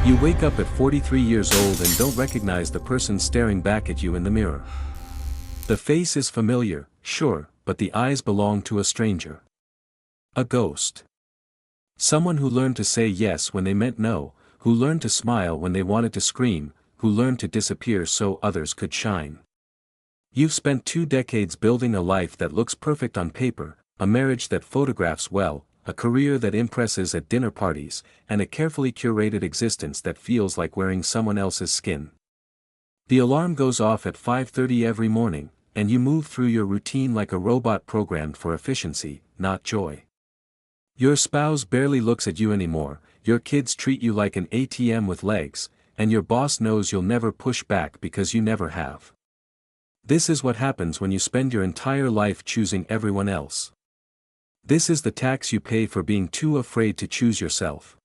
You wake up at 43 years old and don't recognize the person staring back at you in the mirror. The face is familiar, sure, but the eyes belong to a stranger. A ghost. Someone who learned to say yes when they meant no, who learned to smile when they wanted to scream, who learned to disappear so others could shine. You've spent 2 decades building a life that looks perfect on paper, a marriage that photographs well, a career that impresses at dinner parties, and a carefully curated existence that feels like wearing someone else's skin. The alarm goes off at 5:30 every morning, and you move through your routine like a robot programmed for efficiency, not joy. Your spouse barely looks at you anymore, your kids treat you like an ATM with legs, and your boss knows you'll never push back because you never have. This is what happens when you spend your entire life choosing everyone else. This is the tax you pay for being too afraid to choose yourself.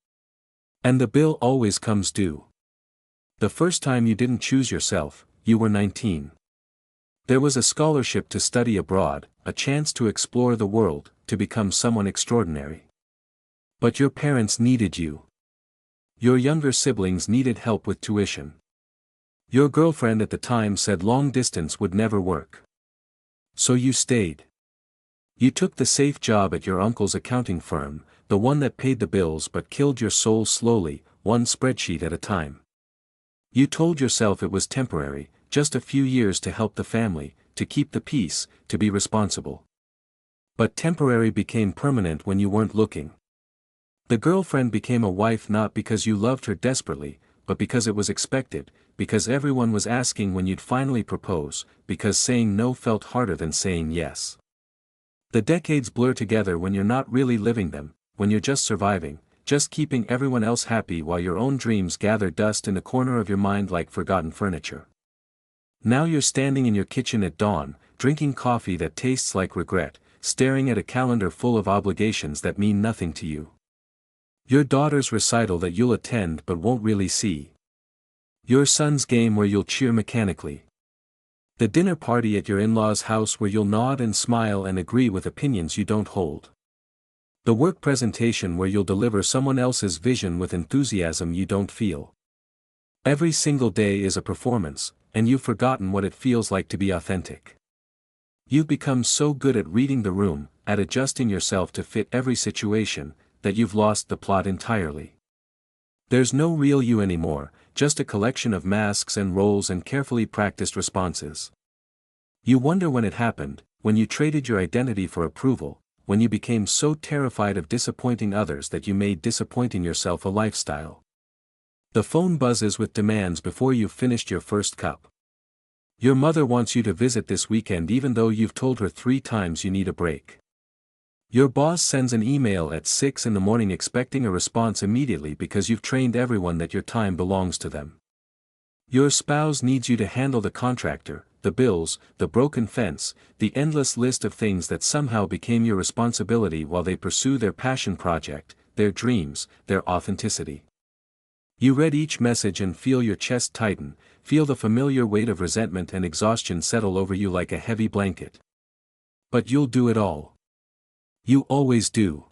And the bill always comes due. The first time you didn't choose yourself, you were 19. There was a scholarship to study abroad, a chance to explore the world, to become someone extraordinary. But your parents needed you. Your younger siblings needed help with tuition. Your girlfriend at the time said long distance would never work. So you stayed. You took the safe job at your uncle's accounting firm, the one that paid the bills but killed your soul slowly, one spreadsheet at a time. You told yourself it was temporary, just a few years to help the family, to keep the peace, to be responsible. But temporary became permanent when you weren't looking. The girlfriend became a wife not because you loved her desperately, but because it was expected, because everyone was asking when you'd finally propose, because saying no felt harder than saying yes. The decades blur together when you're not really living them, when you're just surviving, just keeping everyone else happy while your own dreams gather dust in the corner of your mind like forgotten furniture. Now you're standing in your kitchen at dawn, drinking coffee that tastes like regret, staring at a calendar full of obligations that mean nothing to you. Your daughter's recital that you'll attend but won't really see. Your son's game where you'll cheer mechanically. The dinner party at your in-laws' house where you'll nod and smile and agree with opinions you don't hold. The work presentation where you'll deliver someone else's vision with enthusiasm you don't feel. Every single day is a performance, and you've forgotten what it feels like to be authentic. You've become so good at reading the room, at adjusting yourself to fit every situation, that you've lost the plot entirely. There's no real you anymore, just a collection of masks and roles and carefully practiced responses. You wonder when it happened, when you traded your identity for approval, when you became so terrified of disappointing others that you made disappointing yourself a lifestyle. The phone buzzes with demands before you've finished your first cup. Your mother wants you to visit this weekend even though you've told her 3 times you need a break. Your boss sends an email at 6 in the morning expecting a response immediately because you've trained everyone that your time belongs to them. Your spouse needs you to handle the contractor, the bills, the broken fence, the endless list of things that somehow became your responsibility while they pursue their passion project, their dreams, their authenticity. You read each message and feel your chest tighten, feel the familiar weight of resentment and exhaustion settle over you like a heavy blanket. But you'll do it all. You always do.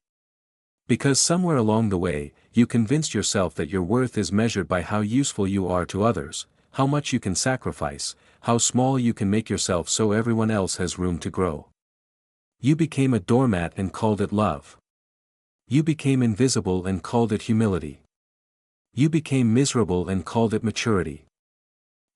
Because somewhere along the way, you convinced yourself that your worth is measured by how useful you are to others, how much you can sacrifice, how small you can make yourself so everyone else has room to grow. You became a doormat and called it love. You became invisible and called it humility. You became miserable and called it maturity.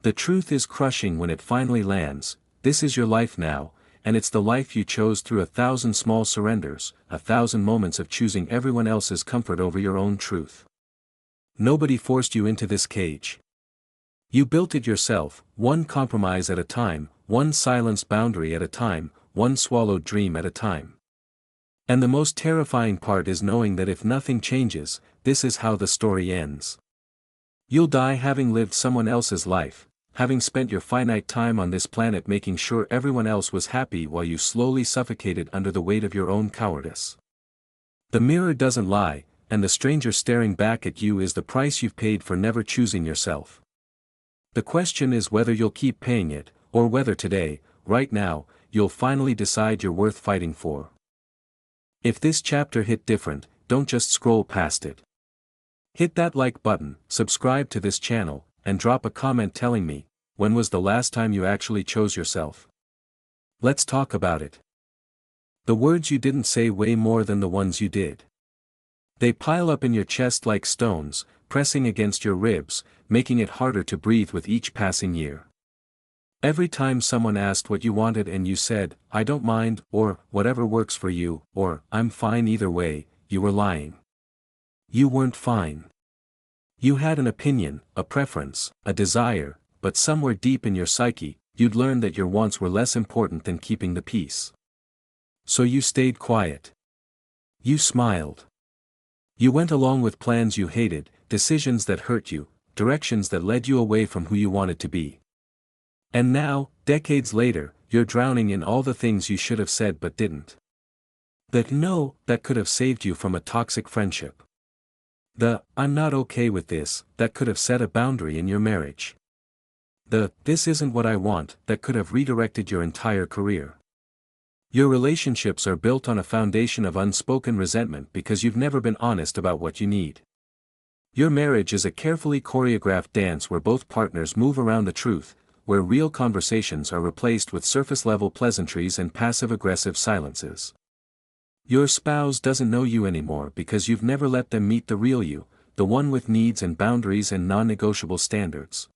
The truth is crushing when it finally lands. This is your life now, and it's the life you chose through 1,000 small surrenders, 1,000 moments of choosing everyone else's comfort over your own truth. Nobody forced you into this cage. You built it yourself, one compromise at a time, one silenced boundary at a time, one swallowed dream at a time. And the most terrifying part is knowing that if nothing changes, this is how the story ends. You'll die having lived someone else's life, having spent your finite time on this planet making sure everyone else was happy while you slowly suffocated under the weight of your own cowardice. The mirror doesn't lie, and the stranger staring back at you is the price you've paid for never choosing yourself. The question is whether you'll keep paying it, or whether today, right now, you'll finally decide you're worth fighting for. If this chapter hit different, don't just scroll past it. Hit that like button, subscribe to this channel, and drop a comment telling me, when was the last time you actually chose yourself? Let's talk about it. The words you didn't say weigh more than the ones you did. They pile up in your chest like stones, pressing against your ribs, making it harder to breathe with each passing year. Every time someone asked what you wanted and you said, "I don't mind," or "whatever works for you," or "I'm fine either way," you were lying. You weren't fine. You had an opinion, a preference, a desire, but somewhere deep in your psyche, you'd learned that your wants were less important than keeping the peace. So you stayed quiet. You smiled. You went along with plans you hated, decisions that hurt you, directions that led you away from who you wanted to be. And now, decades later, you're drowning in all the things you should have said but didn't. That no, that could have saved you from a toxic friendship. The "I'm not okay with this," that could have set a boundary in your marriage. The "this isn't what I want," that could have redirected your entire career. Your relationships are built on a foundation of unspoken resentment because you've never been honest about what you need. Your marriage is a carefully choreographed dance where both partners move around the truth, where real conversations are replaced with surface-level pleasantries and passive-aggressive silences. Your spouse doesn't know you anymore because you've never let them meet the real you, the one with needs and boundaries and non-negotiable standards.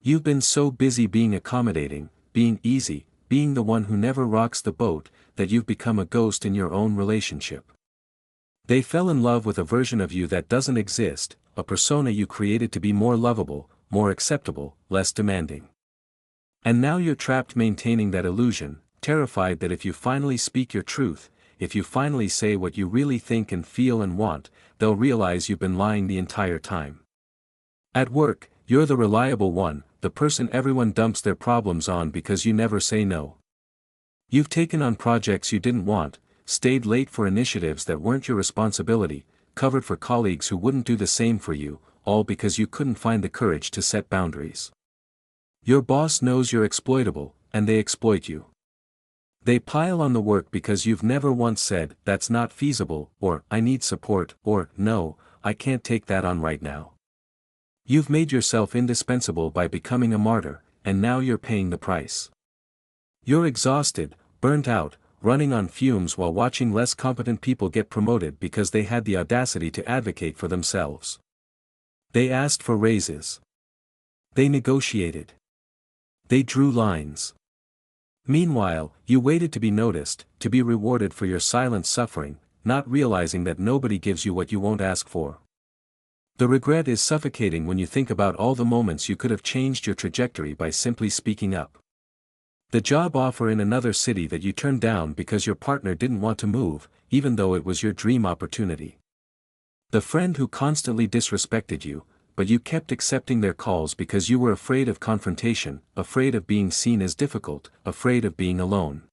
You've been so busy being accommodating, being easy, being the one who never rocks the boat, that you've become a ghost in your own relationship. They fell in love with a version of you that doesn't exist, a persona you created to be more lovable, more acceptable, less demanding. And now you're trapped maintaining that illusion, terrified that if you finally speak your truth, if you finally say what you really think and feel and want, they'll realize you've been lying the entire time. At work, you're the reliable one, the person everyone dumps their problems on because you never say no. You've taken on projects you didn't want, stayed late for initiatives that weren't your responsibility, covered for colleagues who wouldn't do the same for you, all because you couldn't find the courage to set boundaries. Your boss knows you're exploitable, and they exploit you. They pile on the work because you've never once said, "That's not feasible," or "I need support," or "No, I can't take that on right now." You've made yourself indispensable by becoming a martyr, and now you're paying the price. You're exhausted, burnt out, running on fumes while watching less competent people get promoted because they had the audacity to advocate for themselves. They asked for raises. They negotiated. They drew lines. Meanwhile, you waited to be noticed, to be rewarded for your silent suffering, not realizing that nobody gives you what you won't ask for. The regret is suffocating when you think about all the moments you could have changed your trajectory by simply speaking up. The job offer in another city that you turned down because your partner didn't want to move, even though it was your dream opportunity. The friend who constantly disrespected you, but you kept accepting their calls because you were afraid of confrontation, afraid of being seen as difficult, afraid of being alone.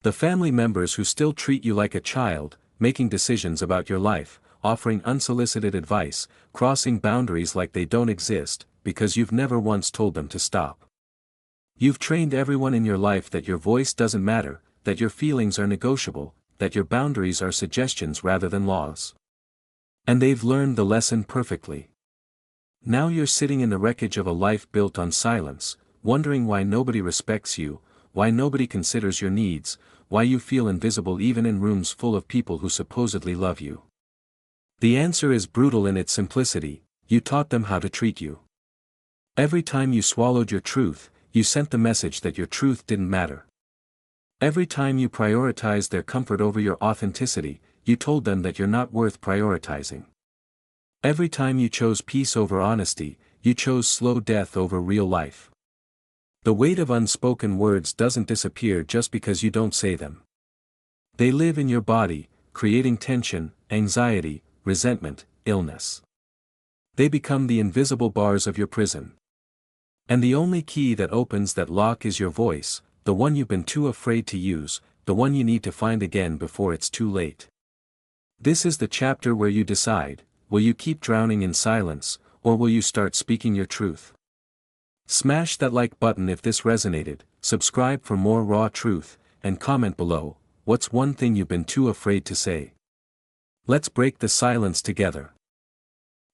The family members who still treat you like a child, making decisions about your life, offering unsolicited advice, crossing boundaries like they don't exist, because you've never once told them to stop. You've trained everyone in your life that your voice doesn't matter, that your feelings are negotiable, that your boundaries are suggestions rather than laws. And they've learned the lesson perfectly. Now you're sitting in the wreckage of a life built on silence, wondering why nobody respects you, why nobody considers your needs, why you feel invisible even in rooms full of people who supposedly love you. The answer is brutal in its simplicity: you taught them how to treat you. Every time you swallowed your truth, you sent the message that your truth didn't matter. Every time you prioritized their comfort over your authenticity, you told them that you're not worth prioritizing. Every time you chose peace over honesty, you chose slow death over real life. The weight of unspoken words doesn't disappear just because you don't say them. They live in your body, creating tension, anxiety, resentment, illness. They become the invisible bars of your prison. And the only key that opens that lock is your voice, the one you've been too afraid to use, the one you need to find again before it's too late. This is the chapter where you decide: will you keep drowning in silence, or will you start speaking your truth? Smash that like button if this resonated, subscribe for more raw truth, and comment below, what's one thing you've been too afraid to say? Let's break the silence together.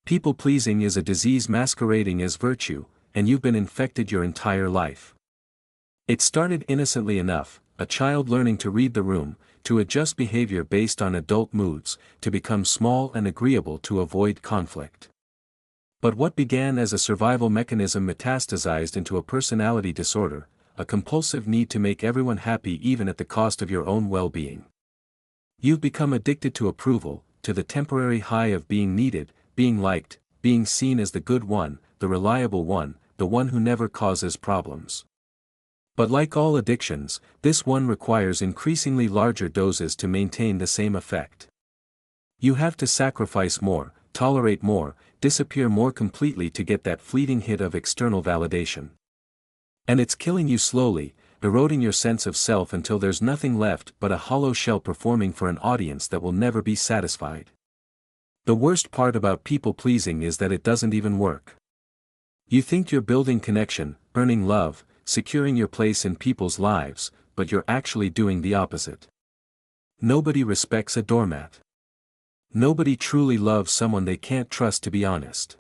People-pleasing is a disease masquerading as virtue, and you've been infected your entire life. It started innocently enough, a child learning to read the room, to adjust behavior based on adult moods, to become small and agreeable to avoid conflict. But what began as a survival mechanism metastasized into a personality disorder, a compulsive need to make everyone happy even at the cost of your own well-being. You've become addicted to approval, to the temporary high of being needed, being liked, being seen as the good one, the reliable one, the one who never causes problems. But like all addictions, this one requires increasingly larger doses to maintain the same effect. You have to sacrifice more, tolerate more, disappear more completely to get that fleeting hit of external validation. And it's killing you slowly, eroding your sense of self until there's nothing left but a hollow shell performing for an audience that will never be satisfied. The worst part about people-pleasing is that it doesn't even work. You think you're building connection, earning love, securing your place in people's lives, but you're actually doing the opposite. Nobody respects a doormat. Nobody truly loves someone they can't trust to be honest.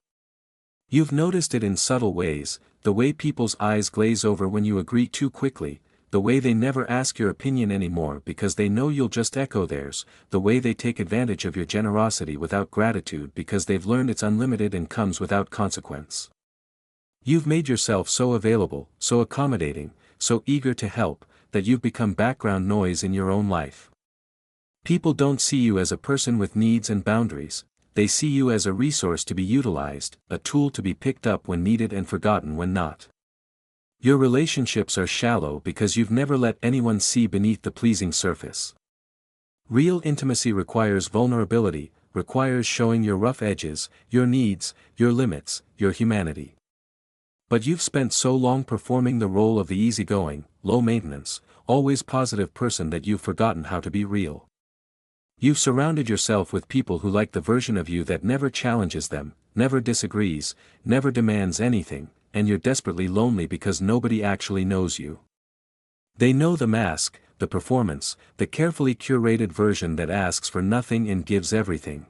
You've noticed it in subtle ways, the way people's eyes glaze over when you agree too quickly, the way they never ask your opinion anymore because they know you'll just echo theirs, the way they take advantage of your generosity without gratitude because they've learned it's unlimited and comes without consequence. You've made yourself so available, so accommodating, so eager to help, that you've become background noise in your own life. People don't see you as a person with needs and boundaries, they see you as a resource to be utilized, a tool to be picked up when needed and forgotten when not. Your relationships are shallow because you've never let anyone see beneath the pleasing surface. Real intimacy requires vulnerability, requires showing your rough edges, your needs, your limits, your humanity. But you've spent so long performing the role of the easygoing, low-maintenance, always positive person that you've forgotten how to be real. You've surrounded yourself with people who like the version of you that never challenges them, never disagrees, never demands anything, and you're desperately lonely because nobody actually knows you. They know the mask, the performance, the carefully curated version that asks for nothing and gives everything.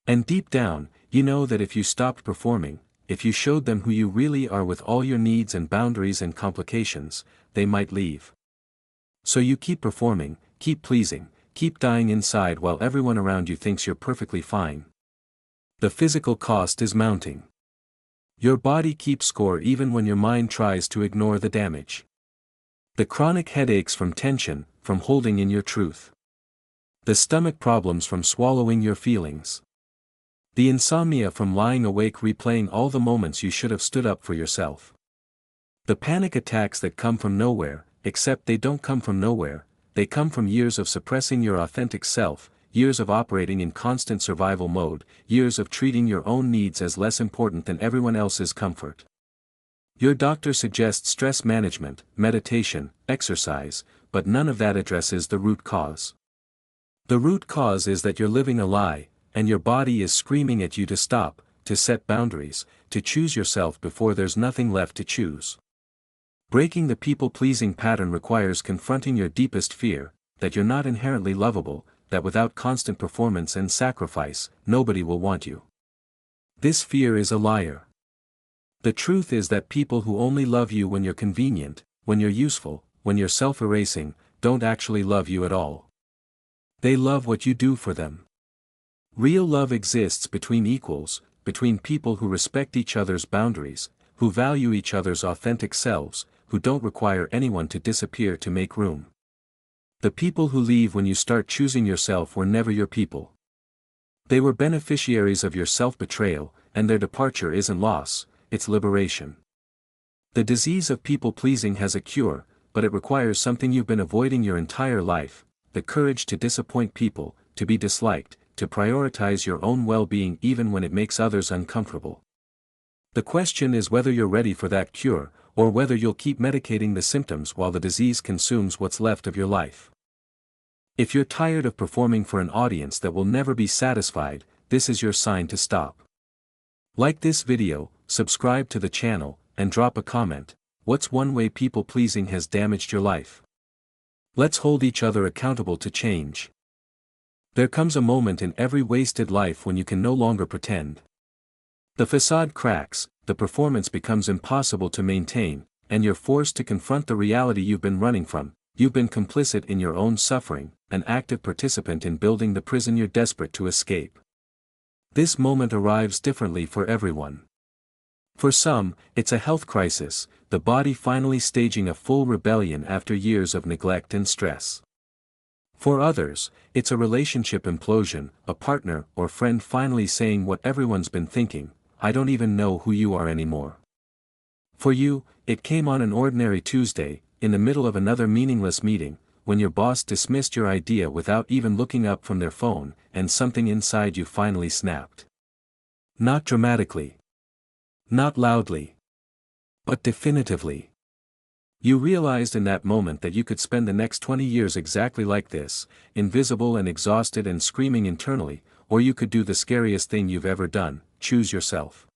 And deep down, you know that if you stopped performing, if you showed them who you really are with all your needs and boundaries and complications, they might leave. So you keep performing, keep pleasing, keep dying inside while everyone around you thinks you're perfectly fine. The physical cost is mounting. Your body keeps score even when your mind tries to ignore the damage. The chronic headaches from tension, from holding in your truth. The stomach problems from swallowing your feelings. The insomnia from lying awake replaying all the moments you should have stood up for yourself. The panic attacks that come from nowhere, except they don't come from nowhere, they come from years of suppressing your authentic self, years of operating in constant survival mode, years of treating your own needs as less important than everyone else's comfort. Your doctor suggests stress management, meditation, exercise, but none of that addresses the root cause. The root cause is that you're living a lie, and your body is screaming at you to stop, to set boundaries, to choose yourself before there's nothing left to choose. Breaking the people-pleasing pattern requires confronting your deepest fear, that you're not inherently lovable, that without constant performance and sacrifice, nobody will want you. This fear is a liar. The truth is that people who only love you when you're convenient, when you're useful, when you're self-erasing, don't actually love you at all. They love what you do for them. Real love exists between equals, between people who respect each other's boundaries, who value each other's authentic selves, who don't require anyone to disappear to make room. The people who leave when you start choosing yourself were never your people. They were beneficiaries of your self-betrayal, and their departure isn't loss, it's liberation. The disease of people-pleasing has a cure, but it requires something you've been avoiding your entire life, the courage to disappoint people, to be disliked, to prioritize your own well-being even when it makes others uncomfortable. The question is whether you're ready for that cure, or whether you'll keep medicating the symptoms while the disease consumes what's left of your life. If you're tired of performing for an audience that will never be satisfied, this is your sign to stop. Like this video, subscribe to the channel, and drop a comment. What's one way people-pleasing has damaged your life? Let's hold each other accountable to change. There comes a moment in every wasted life when you can no longer pretend. The facade cracks, the performance becomes impossible to maintain, and you're forced to confront the reality you've been running from. You've been complicit in your own suffering, an active participant in building the prison you're desperate to escape. This moment arrives differently for everyone. For some, it's a health crisis, the body finally staging a full rebellion after years of neglect and stress. For others, it's a relationship implosion, a partner or friend finally saying what everyone's been thinking, "I don't even know who you are anymore." For you, it came on an ordinary Tuesday, in the middle of another meaningless meeting, when your boss dismissed your idea without even looking up from their phone, and something inside you finally snapped. Not dramatically. Not loudly. But definitively. You realized in that moment that you could spend the next 20 years exactly like this, invisible and exhausted and screaming internally, or you could do the scariest thing you've ever done, choose yourself.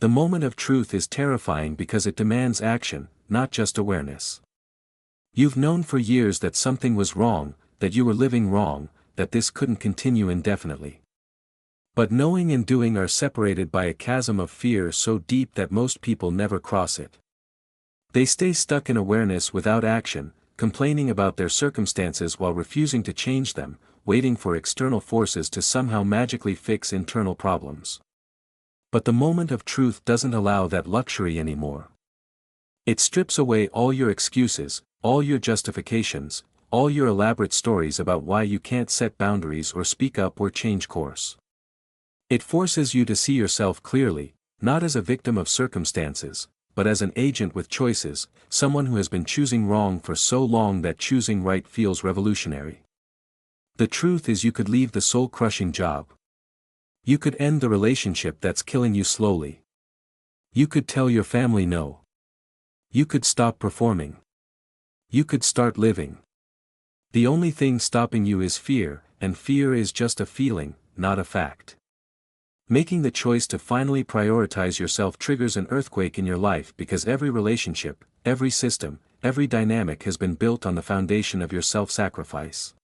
The moment of truth is terrifying because it demands action, not just awareness. You've known for years that something was wrong, that you were living wrong, that this couldn't continue indefinitely. But knowing and doing are separated by a chasm of fear so deep that most people never cross it. They stay stuck in awareness without action, complaining about their circumstances while refusing to change them, waiting for external forces to somehow magically fix internal problems. But the moment of truth doesn't allow that luxury anymore. It strips away all your excuses, all your justifications, all your elaborate stories about why you can't set boundaries or speak up or change course. It forces you to see yourself clearly, not as a victim of circumstances, but as an agent with choices, someone who has been choosing wrong for so long that choosing right feels revolutionary. The truth is you could leave the soul-crushing job. You could end the relationship that's killing you slowly. You could tell your family no. You could stop performing. You could start living. The only thing stopping you is fear, and fear is just a feeling, not a fact. Making the choice to finally prioritize yourself triggers an earthquake in your life because every relationship, every system, every dynamic has been built on the foundation of your self-sacrifice.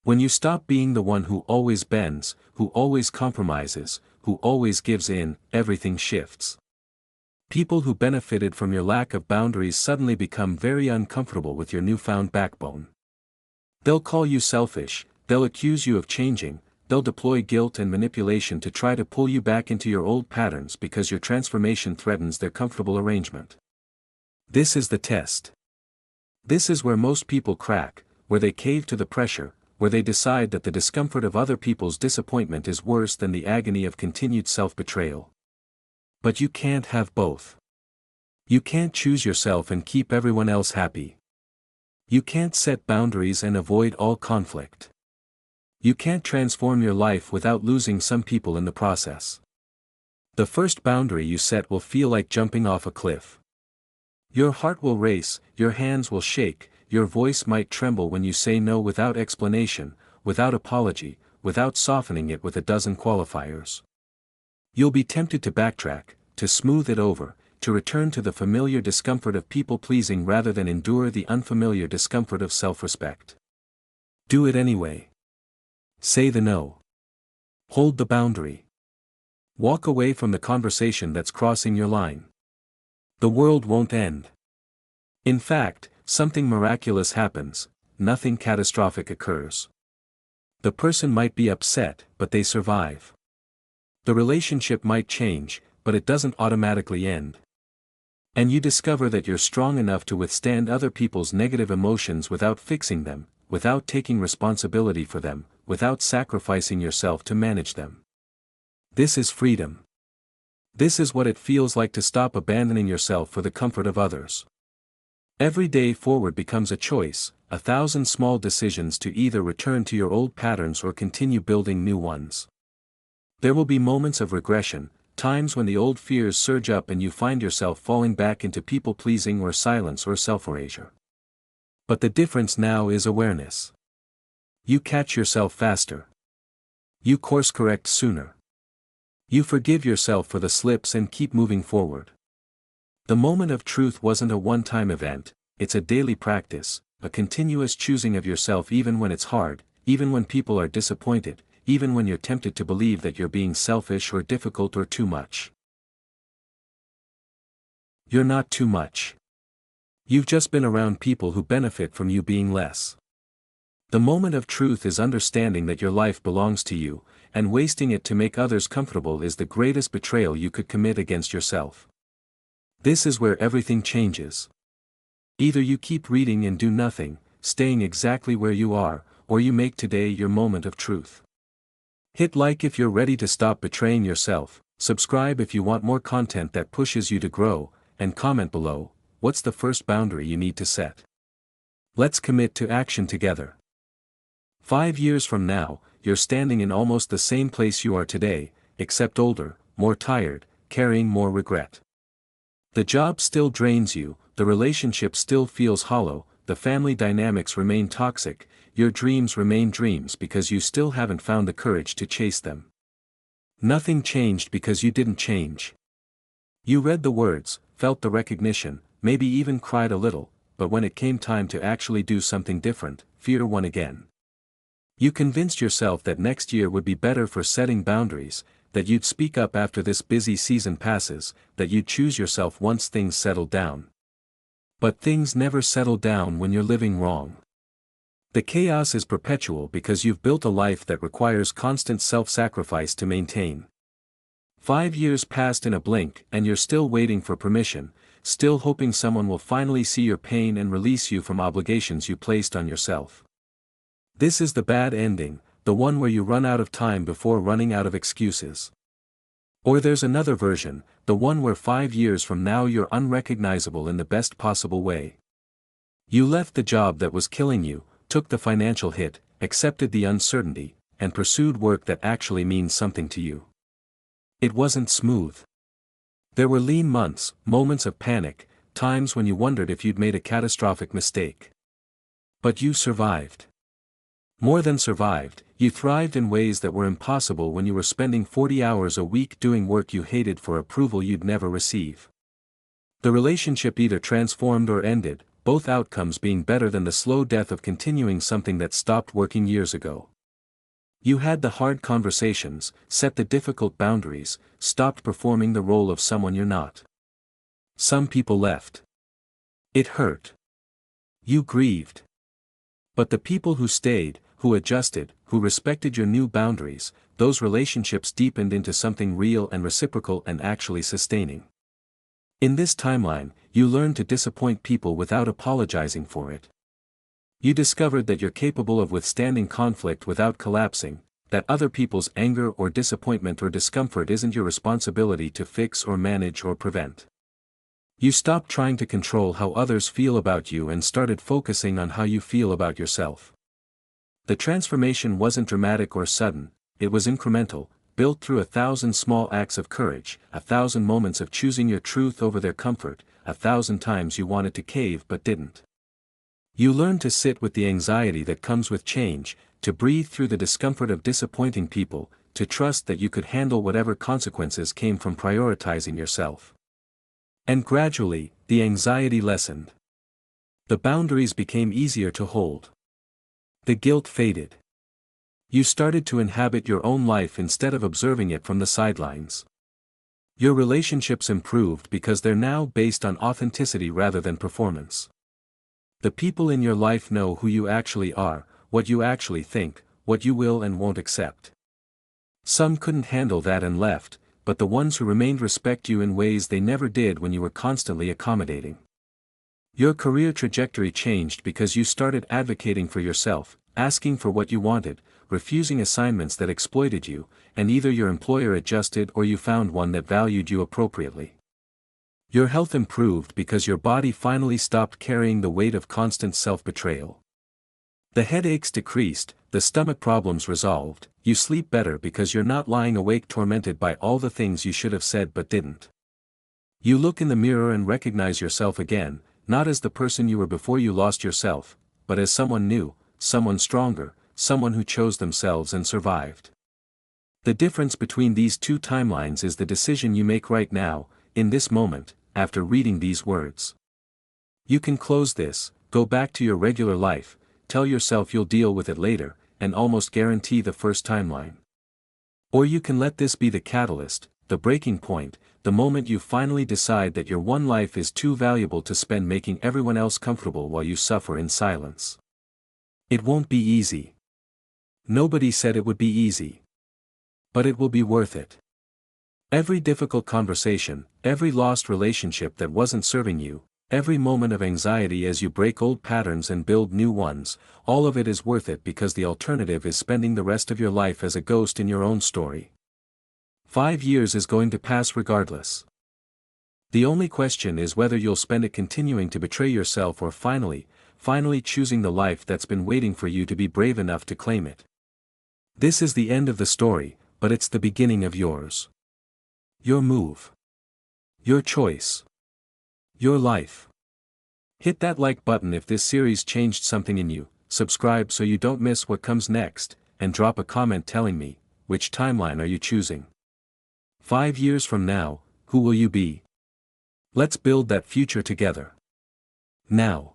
When you stop being the one who always bends, who always compromises, who always gives in, everything shifts. People who benefited from your lack of boundaries suddenly become very uncomfortable with your newfound backbone. They'll call you selfish, they'll accuse you of changing, they'll deploy guilt and manipulation to try to pull you back into your old patterns because your transformation threatens their comfortable arrangement. This is the test. This is where most people crack, where they cave to the pressure, where they decide that the discomfort of other people's disappointment is worse than the agony of continued self-betrayal. But you can't have both. You can't choose yourself and keep everyone else happy. You can't set boundaries and avoid all conflict. You can't transform your life without losing some people in the process. The first boundary you set will feel like jumping off a cliff. Your heart will race, your hands will shake, your voice might tremble when you say no without explanation, without apology, without softening it with a dozen qualifiers. You'll be tempted to backtrack, to smooth it over, to return to the familiar discomfort of people-pleasing rather than endure the unfamiliar discomfort of self-respect. Do it anyway. Say the no. Hold the boundary. Walk away from the conversation that's crossing your line. The world won't end. In fact, something miraculous happens, nothing catastrophic occurs. The person might be upset, but they survive. The relationship might change, but it doesn't automatically end. And you discover that you're strong enough to withstand other people's negative emotions without fixing them, without taking responsibility for them, without sacrificing yourself to manage them. This is freedom. This is what it feels like to stop abandoning yourself for the comfort of others. Every day forward becomes a choice, 1,000 small decisions to either return to your old patterns or continue building new ones. There will be moments of regression, times when the old fears surge up and you find yourself falling back into people-pleasing or silence or self-erasure. But the difference now is awareness. You catch yourself faster. You course-correct sooner. You forgive yourself for the slips and keep moving forward. The moment of truth wasn't a one-time event, it's a daily practice, a continuous choosing of yourself even when it's hard, even when people are disappointed, even when you're tempted to believe that you're being selfish or difficult or too much. You're not too much. You've just been around people who benefit from you being less. The moment of truth is understanding that your life belongs to you, and wasting it to make others comfortable is the greatest betrayal you could commit against yourself. This is where everything changes. Either you keep reading and do nothing, staying exactly where you are, or you make today your moment of truth. Hit like if you're ready to stop betraying yourself, subscribe if you want more content that pushes you to grow, and comment below, what's the first boundary you need to set? Let's commit to action together. 5 years from now, you're standing in almost the same place you are today, except older, more tired, carrying more regret. The job still drains you, the relationship still feels hollow, the family dynamics remain toxic, your dreams remain dreams because you still haven't found the courage to chase them. Nothing changed because you didn't change. You read the words, felt the recognition, maybe even cried a little, but when it came time to actually do something different, fear won again. You convinced yourself that next year would be better for setting boundaries, that you'd speak up after this busy season passes, that you'd choose yourself once things settled down. But things never settle down when you're living wrong. The chaos is perpetual because you've built a life that requires constant self-sacrifice to maintain. 5 years passed in a blink and you're still waiting for permission, still hoping someone will finally see your pain and release you from obligations you placed on yourself. This is the bad ending, the one where you run out of time before running out of excuses. Or there's another version, the one where 5 years from now you're unrecognizable in the best possible way. You left the job that was killing you, took the financial hit, accepted the uncertainty, and pursued work that actually means something to you. It wasn't smooth. There were lean months, moments of panic, times when you wondered if you'd made a catastrophic mistake. But you survived. More than survived, you thrived in ways that were impossible when you were spending 40 hours a week doing work you hated for approval you'd never receive. The relationship either transformed or ended, both outcomes being better than the slow death of continuing something that stopped working years ago. You had the hard conversations, set the difficult boundaries, stopped performing the role of someone you're not. Some people left. It hurt. You grieved. But the people who stayed, who adjusted, who respected your new boundaries, those relationships deepened into something real and reciprocal and actually sustaining. In this timeline, you learned to disappoint people without apologizing for it. You discovered that you're capable of withstanding conflict without collapsing, that other people's anger or disappointment or discomfort isn't your responsibility to fix or manage or prevent. You stopped trying to control how others feel about you and started focusing on how you feel about yourself. The transformation wasn't dramatic or sudden, it was incremental, built through 1,000 small acts of courage, 1,000 moments of choosing your truth over their comfort, 1,000 times you wanted to cave but didn't. You learned to sit with the anxiety that comes with change, to breathe through the discomfort of disappointing people, to trust that you could handle whatever consequences came from prioritizing yourself. And gradually, the anxiety lessened. The boundaries became easier to hold. The guilt faded. You started to inhabit your own life instead of observing it from the sidelines. Your relationships improved because they're now based on authenticity rather than performance. The people in your life know who you actually are, what you actually think, what you will and won't accept. Some couldn't handle that and left, but the ones who remained respect you in ways they never did when you were constantly accommodating. Your career trajectory changed because you started advocating for yourself, asking for what you wanted, refusing assignments that exploited you, and either your employer adjusted or you found one that valued you appropriately. Your health improved because your body finally stopped carrying the weight of constant self-betrayal. The headaches decreased, the stomach problems resolved, you sleep better because you're not lying awake tormented by all the things you should have said but didn't. You look in the mirror and recognize yourself again, not as the person you were before you lost yourself, but as someone new, someone stronger, someone who chose themselves and survived. The difference between these two timelines is the decision you make right now, in this moment, after reading these words. You can close this, go back to your regular life, tell yourself you'll deal with it later, and almost guarantee the first timeline. Or you can let this be the catalyst, the breaking point, the moment you finally decide that your one life is too valuable to spend making everyone else comfortable while you suffer in silence. It won't be easy. Nobody said it would be easy. But it will be worth it. Every difficult conversation, every lost relationship that wasn't serving you, every moment of anxiety as you break old patterns and build new ones, all of it is worth it because the alternative is spending the rest of your life as a ghost in your own story. 5 years is going to pass regardless. The only question is whether you'll spend it continuing to betray yourself or finally choosing the life that's been waiting for you to be brave enough to claim it. This is the end of the story, but it's the beginning of yours. Your move. Your choice. Your life. Hit that like button if this series changed something in you, subscribe so you don't miss what comes next, and drop a comment telling me, which timeline are you choosing? 5 years from now, who will you be? Let's build that future together. Now.